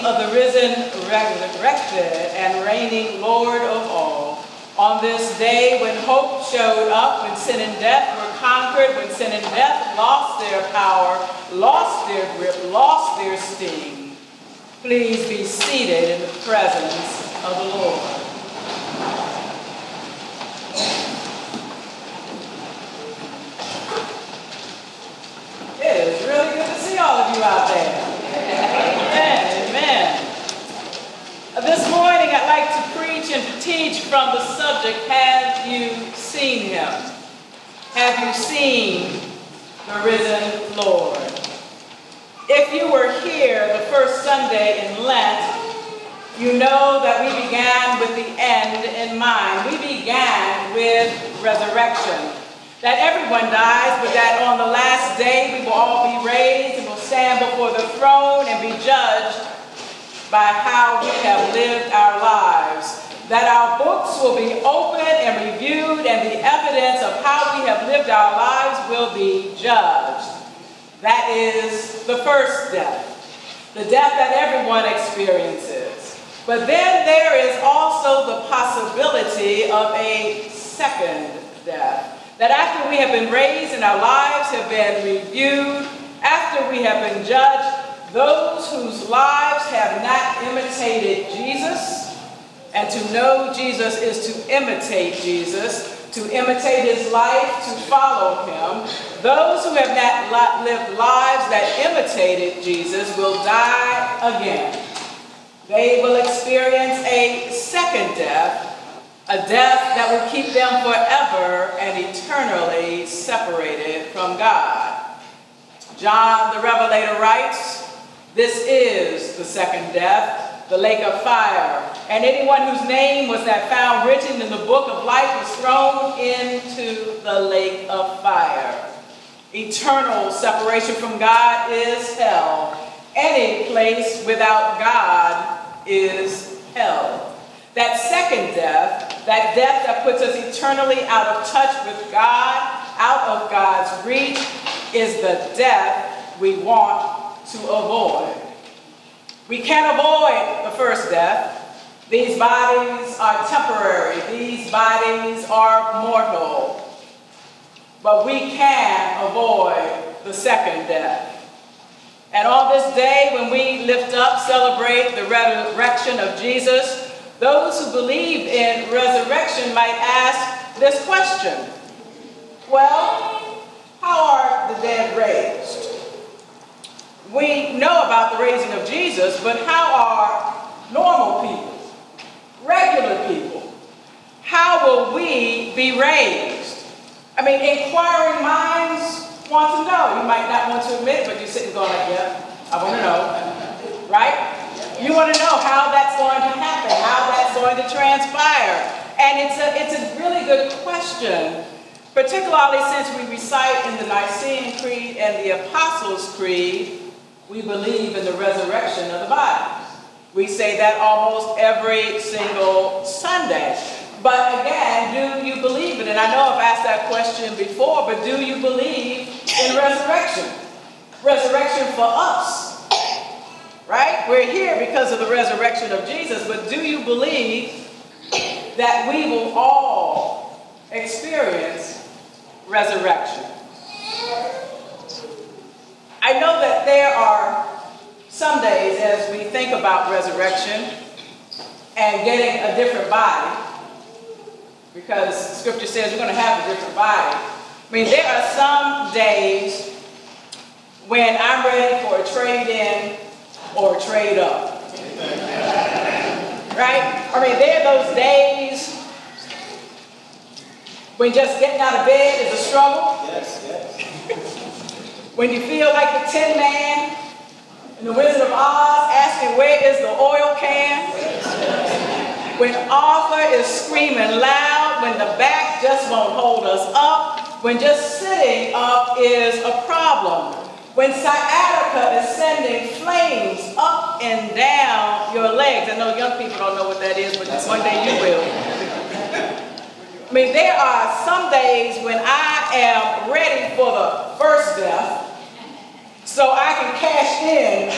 of the risen, resurrected, and reigning Lord of all. On this day when hope showed up, when sin and death were conquered, when sin and death lost their power, lost their grip, lost their sting, please be seated in the presence of the Lord. It is really good to see all of you out there. Amen. Amen. This morning I'd like to preach and teach from the subject, have you seen him? Have you seen the risen Lord? If you were here the first Sunday in Lent, you know that we began with the end in mind. We began with resurrection. That everyone dies, but that on the last day we will all be raised and will stand before the throne and be judged by how we have lived our lives. That our books will be opened and reviewed, and the evidence of how we have lived our lives will be judged. That is the first death, the death that everyone experiences. But then there is also the possibility of a second death. That after we have been raised and our lives have been reviewed, after we have been judged, those whose lives have not imitated Jesus, and to know Jesus is to imitate Jesus, to imitate his life, to follow him. Those who have not lived lives that imitated Jesus will die again. They will experience a second death, a death that will keep them forever and eternally separated from God. John the Revelator writes, "This is the second death, the lake of fire, and anyone whose name was not found written in the book of life was thrown into the lake of fire." Eternal separation from God is hell. Any place without God is hell. That second death, that death that puts us eternally out of touch with God, out of God's reach, is the death we want to avoid. We can't avoid the first death. These bodies are temporary. These bodies are mortal. But we can avoid the second death. And on this day, when we lift up, celebrate the resurrection of Jesus, those who believe in resurrection might ask this question: well, how are the dead raised? We know about the raising of Jesus, but how are normal people, regular people? How will we be raised? I mean, inquiring minds want to know. You might not want to admit it, but you're sitting going like, yeah, I want to know, right? You want to know how that's going to happen, how that's going to transpire. And it's a really good question, particularly since we recite in the Nicene Creed and the Apostles' Creed, we believe in the resurrection of the body. We say that almost every single Sunday. But again, do you believe it? And I know I've asked that question before, but do you believe in resurrection? Resurrection for us. Right? We're here because of the resurrection of Jesus, but do you believe that we will all experience resurrection? I know that there are some days as we think about resurrection and getting a different body, because Scripture says we're going to have a different body. I mean, there are some days when I'm ready for a trade-in or trade up. Right? I mean, there are those days when just getting out of bed is a struggle. Yes, yes. When you feel like the Tin Man in the Wizard of Oz asking, where is the oil can? When Arthur is screaming loud, when the back just won't hold us up, when just sitting up is a problem. When sciatica is sending flames up and down your legs. I know young people don't know what that is, but one day you will. I mean, there are some days when I am ready for the first death so I can cash in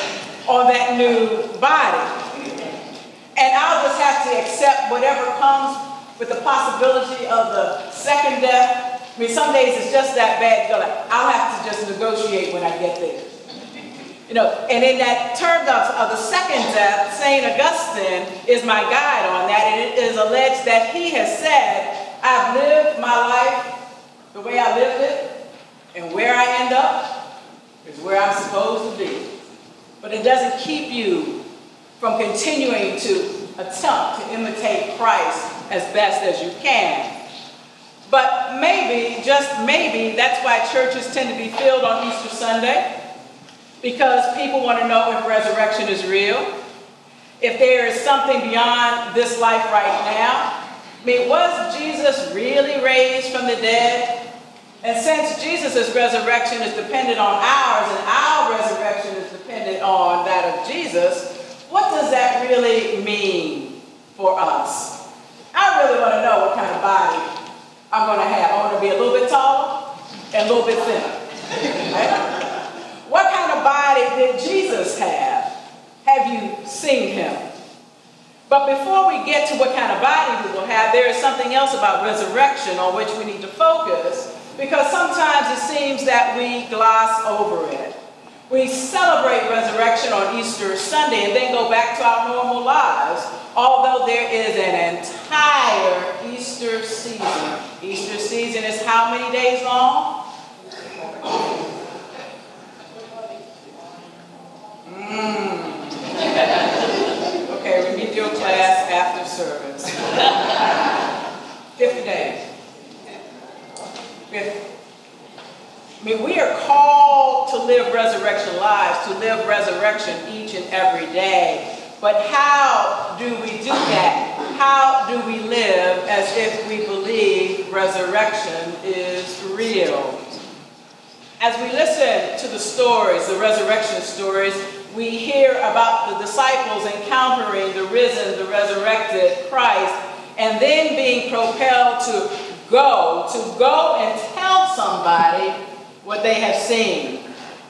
on that new body. And I'll just have to accept whatever comes with the possibility of the second death. I mean, some days it's just that bad. I'll have to just negotiate when I get there. You know, and in that term of the second death, St. Augustine is my guide on that. And it is alleged that he has said, I've lived my life the way I lived it, and where I end up is where I'm supposed to be. But it doesn't keep you from continuing to attempt to imitate Christ as best as you can. But maybe, just maybe, that's why churches tend to be filled on Easter Sunday, because people want to know if resurrection is real, if there is something beyond this life right now. I mean, was Jesus really raised from the dead? And since Jesus' resurrection is dependent on ours, and our resurrection is dependent on that of Jesus, what does that really mean for us? I really want to know what kind of body I'm going to have. I want to be a little bit taller and a little bit thinner. Right? What kind of body did Jesus have? Have you seen him? But before we get to what kind of body we will have, there is something else about resurrection on which we need to focus, because sometimes it seems that we gloss over it. We celebrate resurrection on Easter Sunday and then go back to our normal lives, although there is an entire Easter season. Easter season is how many days long? Okay, remedial class after service. 50 days. 50. I mean, we are called to live resurrection lives, to live resurrection each and every day. But how do we do that? How do we live as if we believe resurrection is real? As we listen to the stories, the resurrection stories, we hear about the disciples encountering the risen, the resurrected Christ, and then being propelled to go and tell somebody what they have seen.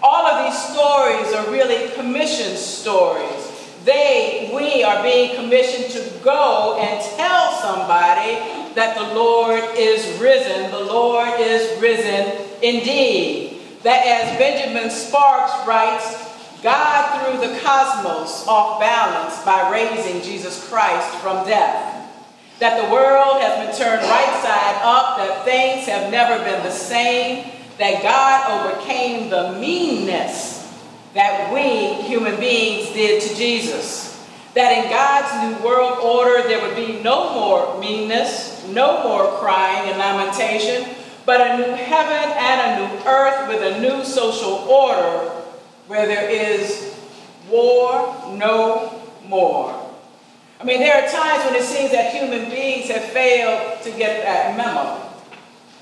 All of these stories are really commissioned stories. We are being commissioned to go and tell somebody that the Lord is risen. The Lord is risen indeed. That, as Benjamin Sparks writes, God threw the cosmos off balance by raising Jesus Christ from death. That the world has been turned right side up, that things have never been the same, that God overcame the meanness that we human beings did to Jesus. That in God's new world order there would be no more meanness, no more crying and lamentation, but a new heaven and a new earth with a new social order where there is war no more. I mean, there are times when it seems that human beings have failed to get that memo,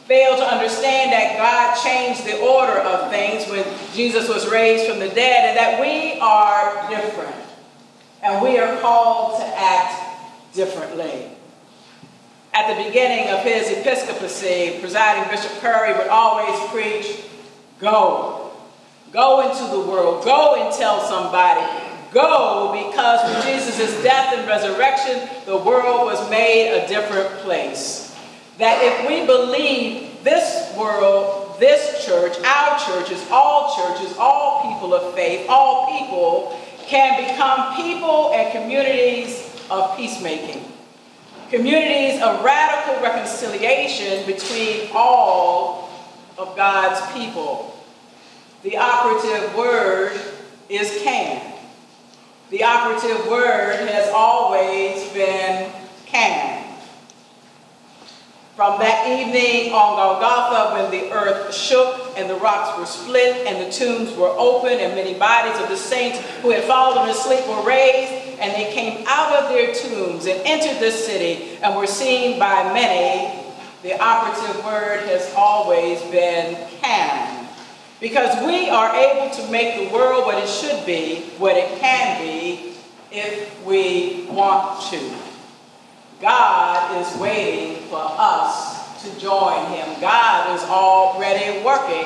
failed to understand that God changed the order of things when Jesus was raised from the dead, and that we are different, and we are called to act differently. At the beginning of his episcopacy, presiding Bishop Curry would always preach, go. Go into the world. Go and tell somebody. Go, because with Jesus' death and resurrection, the world was made a different place. That if we believe this world, this church, our churches, all people of faith, all people can become people and communities of peacemaking. Communities of radical reconciliation between all of God's people. The operative word is can. The operative word has always been can. From that evening on Golgotha, when the earth shook and the rocks were split and the tombs were open and many bodies of the saints who had fallen asleep were raised, and they came out of their tombs and entered the city and were seen by many, the operative word has always been can. Because we are able to make the world what it should be, what it can be, if we want to. God is waiting for us to join him. God is already working.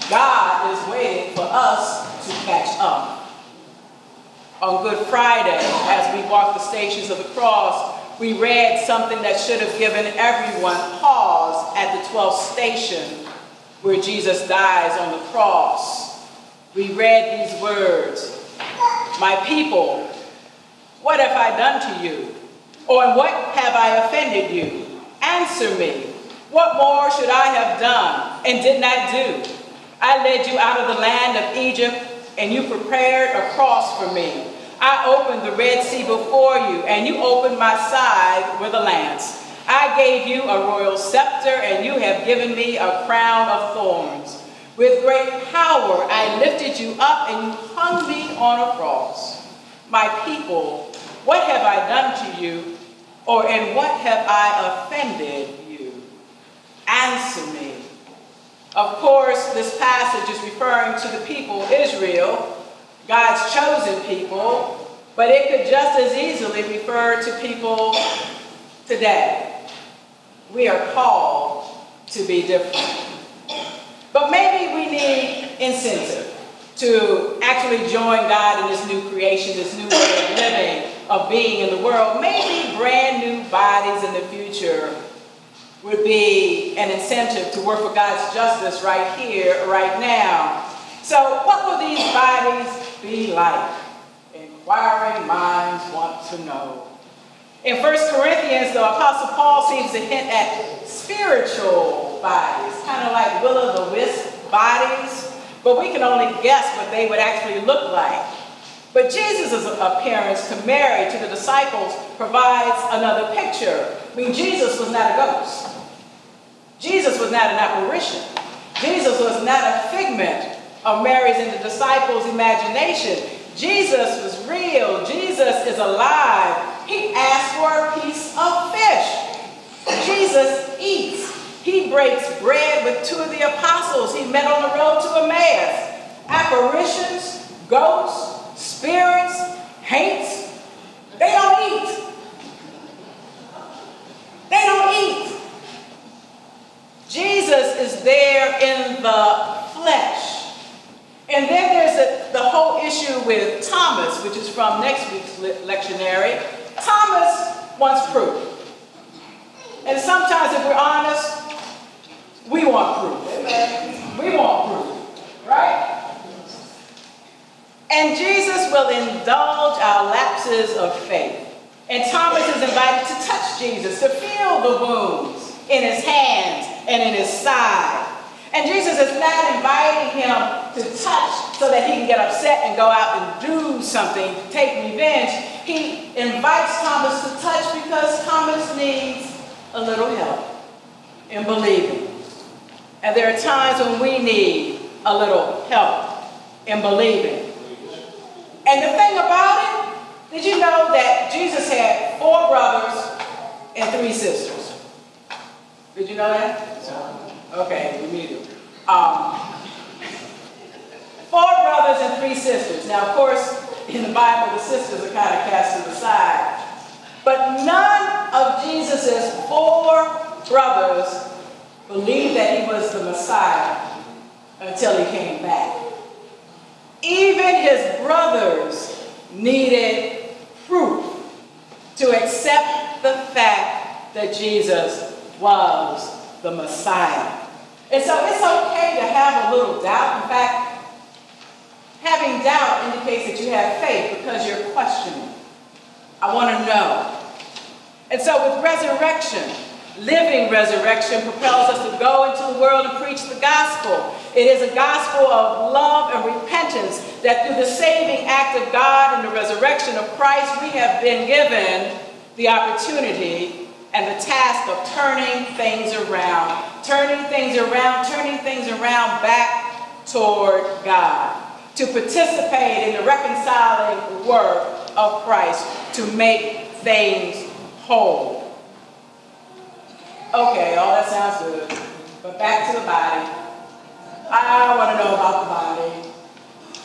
God is waiting for us to catch up. On Good Friday, as we walked the stations of the cross, we read something that should have given everyone pause at the 12th station where Jesus dies on the cross. We read these words, "My people, what have I done to you? Or in what have I offended you? Answer me. What more should I have done and did not do? I led you out of the land of Egypt, and you prepared a cross for me. I opened the Red Sea before you, and you opened my side with a lance. I gave you a royal scepter, and you have given me a crown of thorns. With great power I lifted you up, and you hung me on a cross. My people, what have I done to you, or in what have I offended you? Answer me." Of course, this passage is referring to the people of Israel, God's chosen people, but it could just as easily refer to people today. We are called to be different. But maybe we need incentive to actually join God in this new creation, this new way of living, of being in the world. Maybe brand new bodies in the future would be an incentive to work for God's justice right here, right now. So what will these bodies be like? Inquiring minds want to know. In 1 Corinthians, the Apostle Paul seems to hint at spiritual bodies, kind of like will-o'-the-wisp bodies, but we can only guess what they would actually look like. But Jesus' appearance to Mary, to the disciples, provides another picture. I mean, Jesus was not a ghost. Jesus was not an apparition. Jesus was not a figment of Mary's and the disciples' imagination. Jesus was real. Jesus is alive. He asked for a piece of fish. Jesus eats. He breaks bread with two of the apostles he met on the road to Emmaus. Apparitions, ghosts, spirits, haints, they don't eat. They don't eat. Jesus is there in the flesh. And then there's the whole issue with Thomas, which is from next week's lectionary. Thomas wants proof. And sometimes, if we're honest, we want proof. Amen. We want proof, right? And Jesus will indulge our lapses of faith. And Thomas is invited to touch Jesus, to feel the wounds in his hands and in his side. And Jesus is not inviting him to touch so that he can get upset and go out and do something, take revenge. He invites Thomas to touch because Thomas needs a little help in believing. And there are times when we need a little help in believing. And the thing about it, did you know that Jesus had 4 brothers and 3 sisters? Did you know that? Okay, we need it. 4 brothers and 3 sisters. Now, of course, in the Bible, the sisters are kind of cast to the side. But none of Jesus' 4 brothers believed that he was the Messiah until he came back. Even his brothers needed proof to accept the fact that Jesus was the Messiah. And so it's okay to have a little doubt. In fact, having doubt indicates that you have faith because you're questioning. I want to know. And so with resurrection, living resurrection propels us to go into the world and preach the gospel. It is a gospel of love and repentance that through the saving act of God and the resurrection of Christ, we have been given the opportunity and the task of turning things around back toward God, to participate in the reconciling work of Christ, to make things whole. Okay, all that sounds good, but back to the body. I want to know about the body.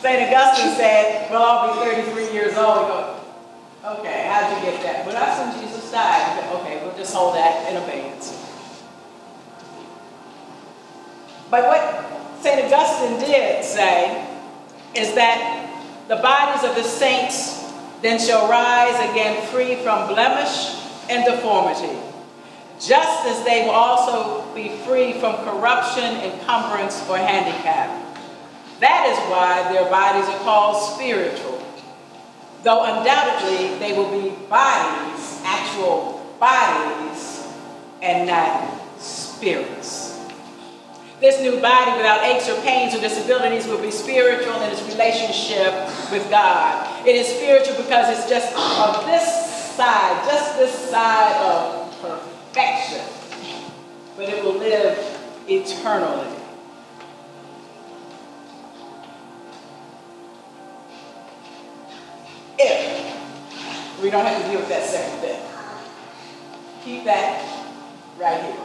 St. Augustine said, well, I'll be 33 years old. We go, okay, how'd you get that? Well, that's when Jesus died. Okay, we'll just hold that in abeyance. But what St. Augustine did say is that the bodies of the saints then shall rise again free from blemish and deformity, just as they will also be free from corruption, encumbrance, or handicap. That is why their bodies are called spiritual, though undoubtedly they will be bodies, actual bodies, and not spirits. This new body without aches or pains or disabilities will be spiritual in its relationship with God. It is spiritual because it's just of this side of perfection, but it will live eternally. If we don't have to deal with that second bit, keep that right here.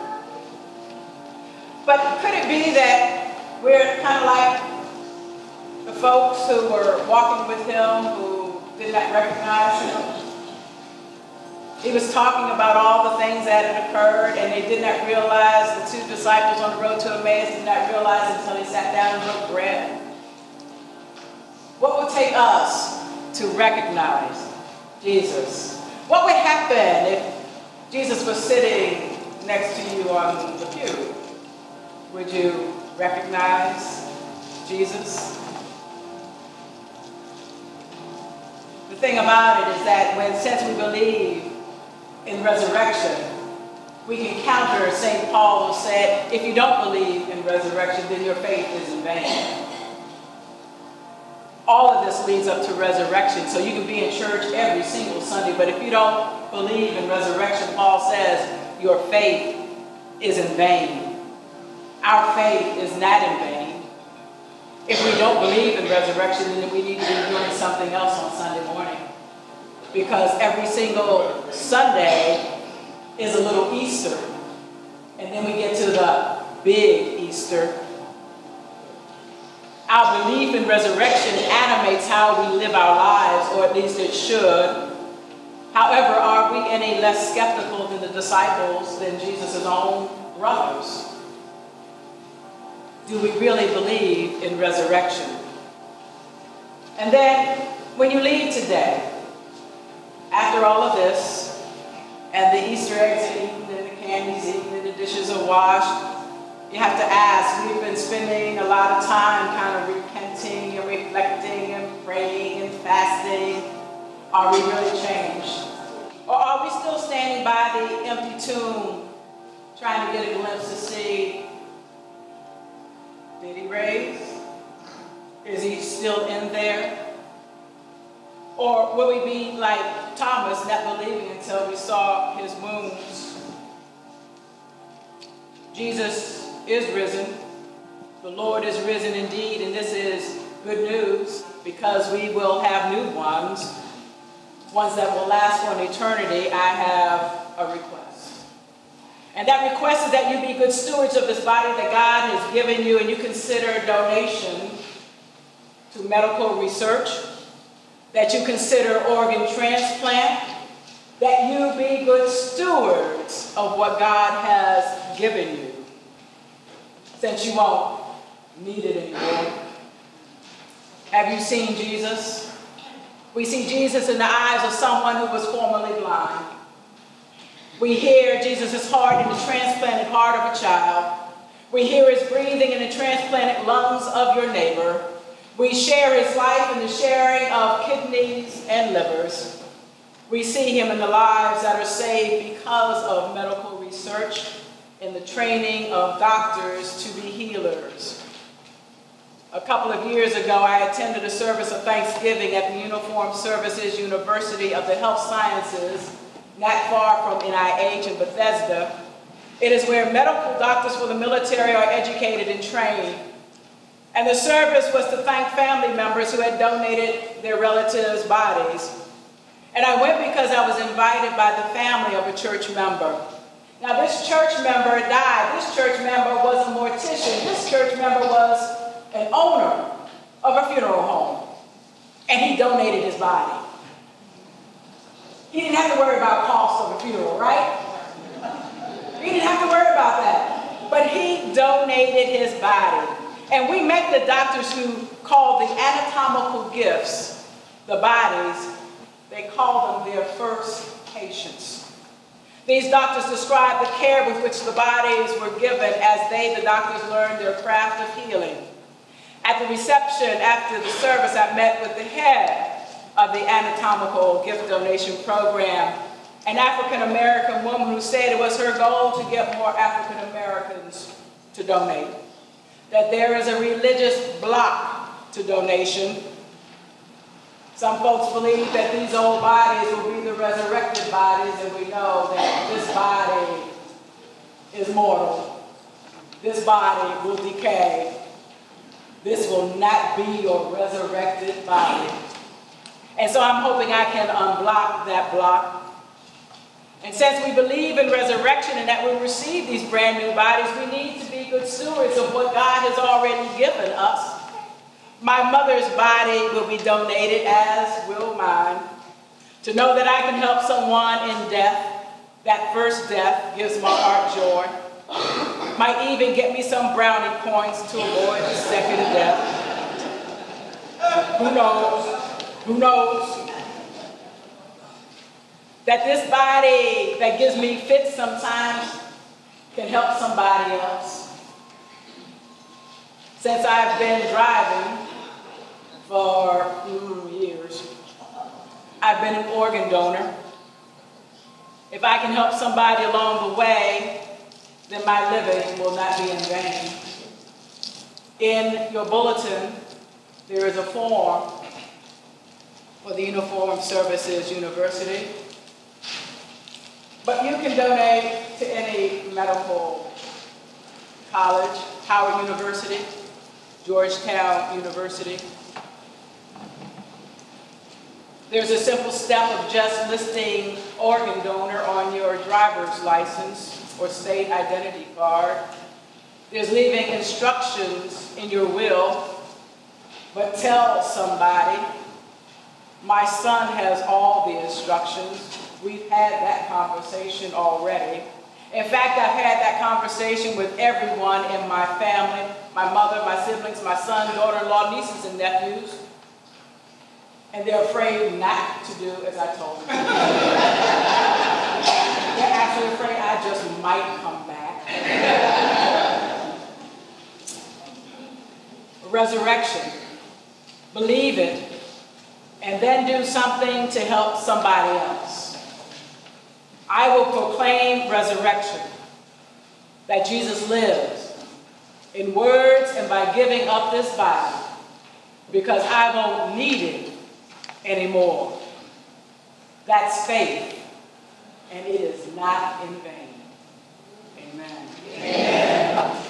But could it be that we're kind of like the folks who were walking with him who did not recognize him? He was talking about all the things that had occurred, and they did not realize, the two disciples on the road to Emmaus did not realize until they sat down and broke bread. What would take us to recognize Jesus? What would happen if Jesus was sitting next to you on the pew? Would you recognize Jesus? The thing about it is that since we believe in resurrection, we can counter St. Paul, who said, if you don't believe in resurrection, then your faith is in vain. All of this leads up to resurrection. So you can be in church every single Sunday, but if you don't believe in resurrection, Paul says, your faith is in vain. Our faith is not in vain. If we don't believe in resurrection, then we need to be doing something else on Sunday morning. Because every single Sunday is a little Easter. And then we get to the big Easter. Our belief in resurrection animates how we live our lives, or at least it should. However, are we any less skeptical than the disciples, than Jesus' own brothers? Do we really believe in resurrection? And then, when you leave today, after all of this, and the Easter eggs are eaten, and the candy's eaten, and the dishes are washed, you have to ask, we've been spending a lot of time kind of repenting and reflecting and praying and fasting. Are we really changed? Or are we still standing by the empty tomb, trying to get a glimpse to see, did he raise? Is he still in there? Or will we be like Thomas, not believing until we saw his wounds? Jesus is risen. The Lord is risen indeed, and this is good news because we will have new ones that will last for an eternity. I have a request. And that request is that you be good stewards of this body that God has given you, and you consider donation to medical research, that you consider organ transplant, that you be good stewards of what God has given you, since you won't need it anymore. Have you seen Jesus? We see Jesus in the eyes of someone who was formerly blind. We hear Jesus' heart in the transplanted heart of a child. We hear his breathing in the transplanted lungs of your neighbor. We share his life in the sharing of kidneys and livers. We see him in the lives that are saved because of medical research and the training of doctors to be healers. A couple of years ago, I attended a service of Thanksgiving at the Uniformed Services University of the Health Sciences, not far from NIH in Bethesda. It is where medical doctors for the military are educated and trained. And the service was to thank family members who had donated their relatives' bodies. And I went because I was invited by the family of a church member. Now, this church member died. This church member was a mortician. This church member was an owner of a funeral home. And he donated his body. He didn't have to worry about costs of a funeral, right? He didn't have to worry about that. But he donated his body. And we met the doctors who called the anatomical gifts, the bodies, They call them their first patients. These doctors describe the care with which the bodies were given as they, the doctors, learned their craft of healing. At the reception after the service, I met with the head of the anatomical gift donation program, an African-American woman who said it was her goal to get more African-Americans to donate, that there is a religious block to donation. Some folks believe that these old bodies will be the resurrected bodies, and we know that this body is mortal. This body will decay. This will not be your resurrected body. And so I'm hoping I can unblock that block. And since we believe in resurrection and that we receive these brand new bodies, we need to be good stewards of what God has already given us. My mother's body will be donated, as will mine. To know that I can help someone in death, that first death gives my heart joy. Might even get me some brownie points to avoid the second death. Who knows? Who knows? That this body that gives me fits sometimes can help somebody else. Since I've been driving for years, I've been an organ donor. If I can help somebody along the way, then my living will not be in vain. In your bulletin, there is a form for the Uniformed Services University. But you can donate to any medical college, Howard University, Georgetown University. There's a simple step of just listing organ donor on your driver's license or state identity card. There's leaving instructions in your will, but tell somebody, my son has all the instructions. We've had that conversation already. In fact, I've had that conversation with everyone in my family, my mother, my siblings, my son, daughter-in-law, nieces, and nephews. And they're afraid not to do as I told them. They're actually afraid I just might come back. Resurrection. Believe it, and then do something to help somebody else. I will proclaim resurrection, that Jesus lives in words and by giving up this body, because I won't need it anymore. That's faith, and it is not in vain. Amen. Amen.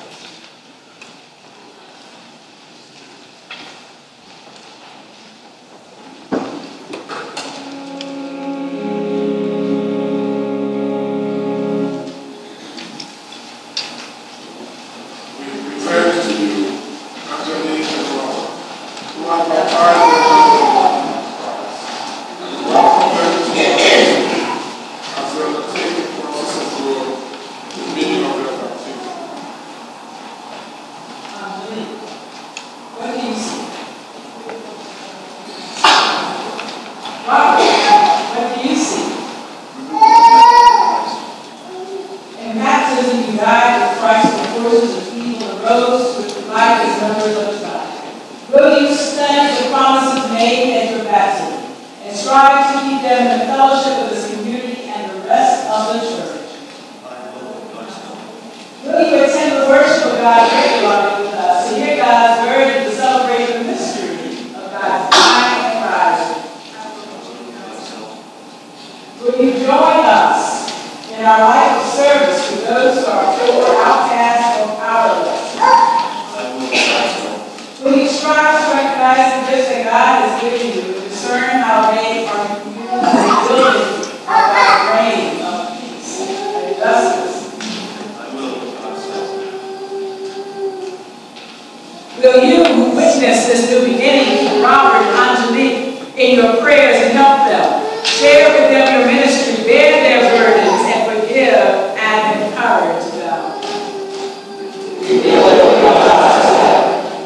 Will you witness this new beginning to Robert and Angelique in your prayers and help them? Share with them your ministry, bear their burdens, and forgive and encourage them.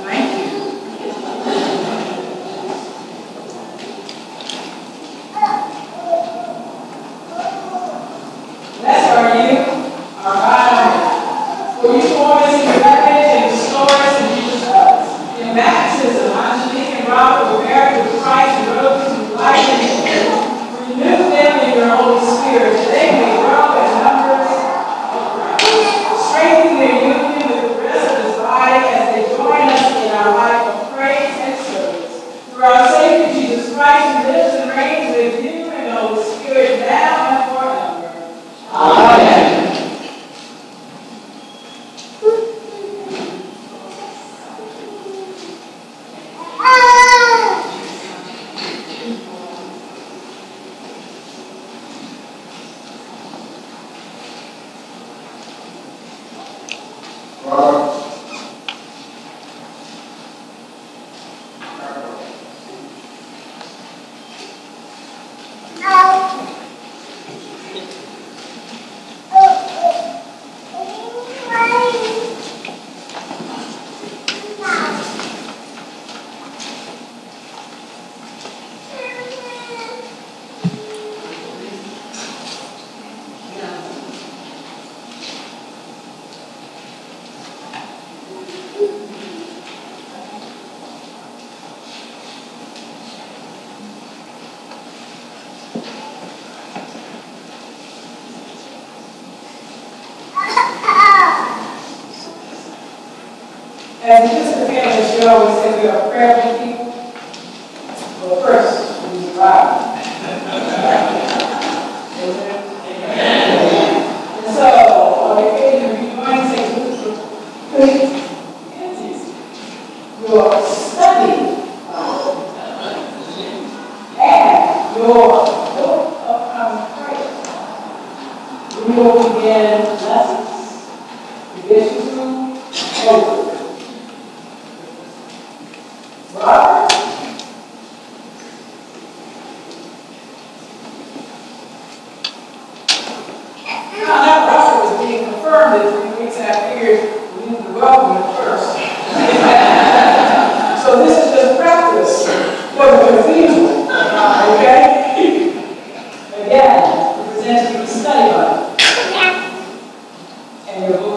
Thank you. As Episcopalians, you always say we are prayerful people. Well, first, we drive. And so, on the occasion of joining St. Luke's, your study and your book of common prayer. We will begin lessons, revision room, over. Robert. Now that Robert was being confirmed in 3 weeks, and I figured we need to welcome him first. So this is just practice for the cathedral. Okay? Again, we present you the study Bible and your book